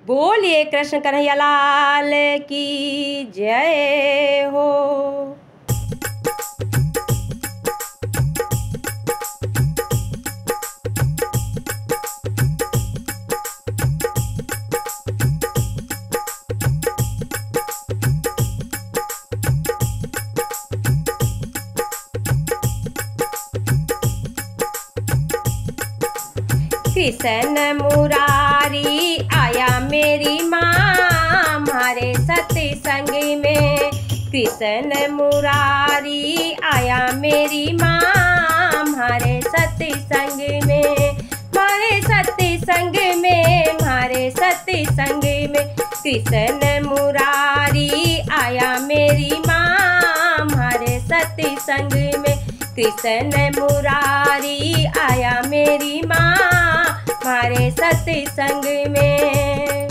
बोलिए कृष्ण कन्हैया लाल की जय हो। कृष्ण मुरारी आया मेरी माँ हमारे सत्संग में। कृष्ण मुरारी आया मेरी माँ हमारे सत्संग में। हमारे सत्संग में, हमारे सत्संग में। कृष्ण मुरारी आया मेरी माँ हमारे सत्संग में। कृष्ण मुरारी आया मेरी माँ हमारे सत्संग में।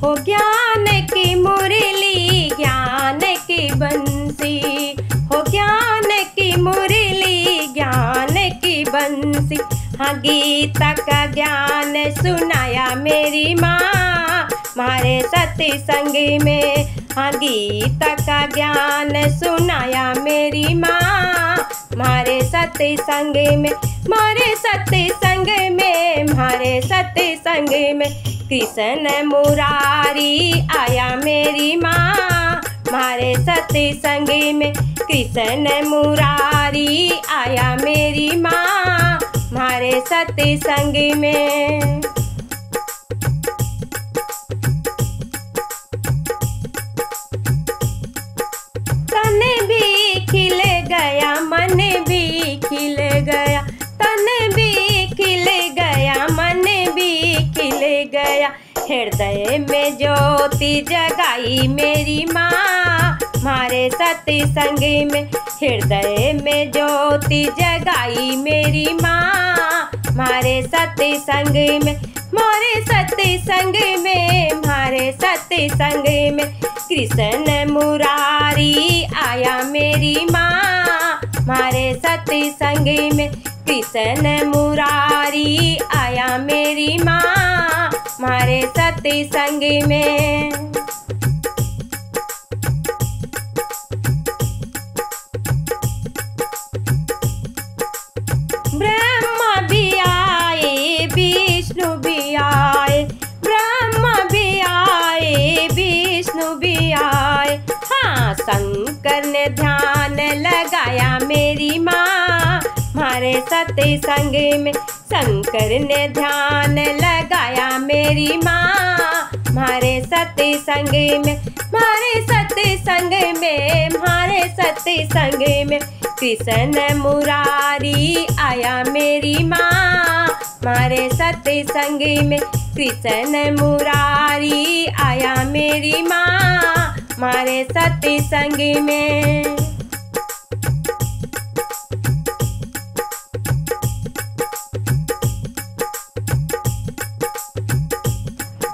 हो ज्ञान की मुरली ज्ञान की बंसी, हो ज्ञान की मुरली ज्ञान की बंसी। हाँ गीता का ज्ञान सुनाया मेरी माँ हमारे सत्संग में। हाँ गीता का ज्ञान सुनाया मेरी माँ हमारे सत्संग में। हमारे सत्संग में, हमारे सत्संग में। कृष्ण मुरारी आया मेरी माँ हमारे सत्संग में। कृष्ण मुरारी आया मेरी माँ हमारे सत्संग में। तन भी खिल गया, मन भी खिल गया। तन भी खिल गया, मन भी खिल गया। हृदय में ज्योति जगाई मेरी माँ हमारे सत्संग में। हृदय में ज्योति जगाई मेरी माँ हमारे सत्संग में। हमारे सत्संग में, हमारे सत्संग में। कृष्ण मुरारी आया मेरी माँ हमारे सत्संग में। कृष्ण मुरारी आया मेरी माँ हमारे सत्संग में। ब्रह्मा भी आए, विष्णु भी आए। ब्रह्मा भी आए, विष्णु भी आए। हाँ शंकर ने ध्यान लगाया मेरी माँ हमारे सत्संग में। शंकर ने ध्यान लगाया मेरी माँ हमारे सत्संग में। हमारे सत्संग में, हमारे सत्संग में। कृष्ण मुरारी आया मेरी माँ हमारे सत्संग में। कृष्ण मुरारी आया मेरी माँ हमारे सत्संग में।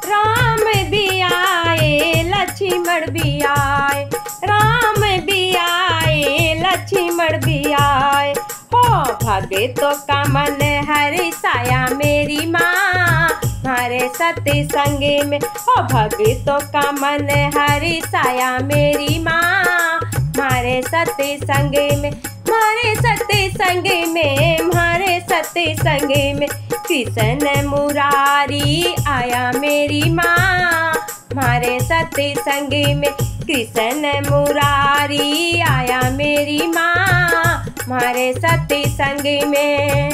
राम भी आए, लक्ष्मण भी आए। राम भी आए, लक्ष्मण भी आए। हो भगतों का मन हर्षाया मेरी माँ हमारे सत्संग में। हो भगतों का मन हर्षाया मेरी माँ हमारे सत्संग में। हमारे सत्संग में, हमारे सत्संग में। कृष्ण मुरारी आया मेरी माँ हमारे सत्संग में। कृष्ण मुरारी आया मेरी माँ हमारे सत्संग में।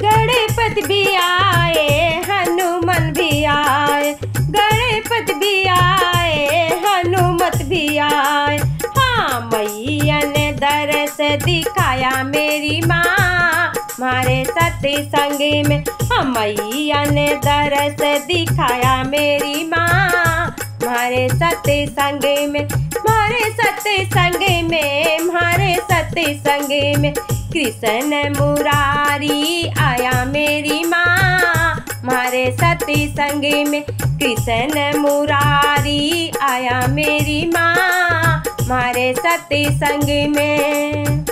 गणपति भी आए, हनुमान भी आए। गणपति भी आए, हनुमत भी आए। हाँ मैया ने दरस दिखाया मेरी माँ हमारे सत्संग में। हाँ मैया ने दरस दिखाया मेरी माँ हमारे सत्संग में। हमारे सत्संग में, हमारे सत्संग में। कृष्ण मुरारी आया मेरी माँ मारे सत्संग में कृष्ण मुरारी आया मेरी माँ मारे सत्संग में।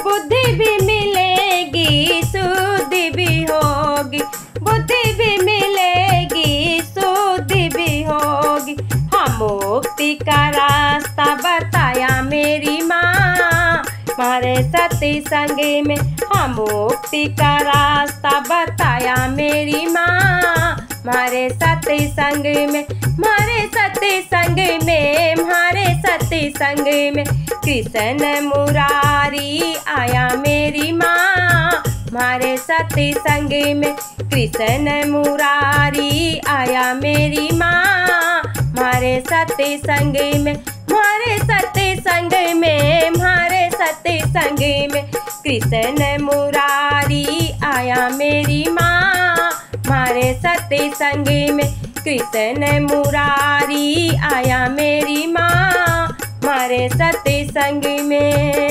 बुद्धि भी मिलेगी शुद्धि भी होगी, बुद्धि भी मिलेगी शुद्धि भी होगी। हाँ मुक्ति का रास्ता बताया मेरी माँ मारे सत्संग में। हाँ मुक्ति का रास्ता बताया मेरी माँ मारे सत्संग में। मारे सत्संग में, मारे सत्संग में कृष्ण मुरारी आया मेरी माँ मारे सत्संग में। कृष्ण मुरारी आया मेरी माँ मारे सत्संग में। मारे सत्संग में, मारे सत्संग में कृष्ण मुरारी आया मेरी माँ मारे सत्संग में। कृष्ण मुरारी आया मेरी माँ मारे सत्संग में।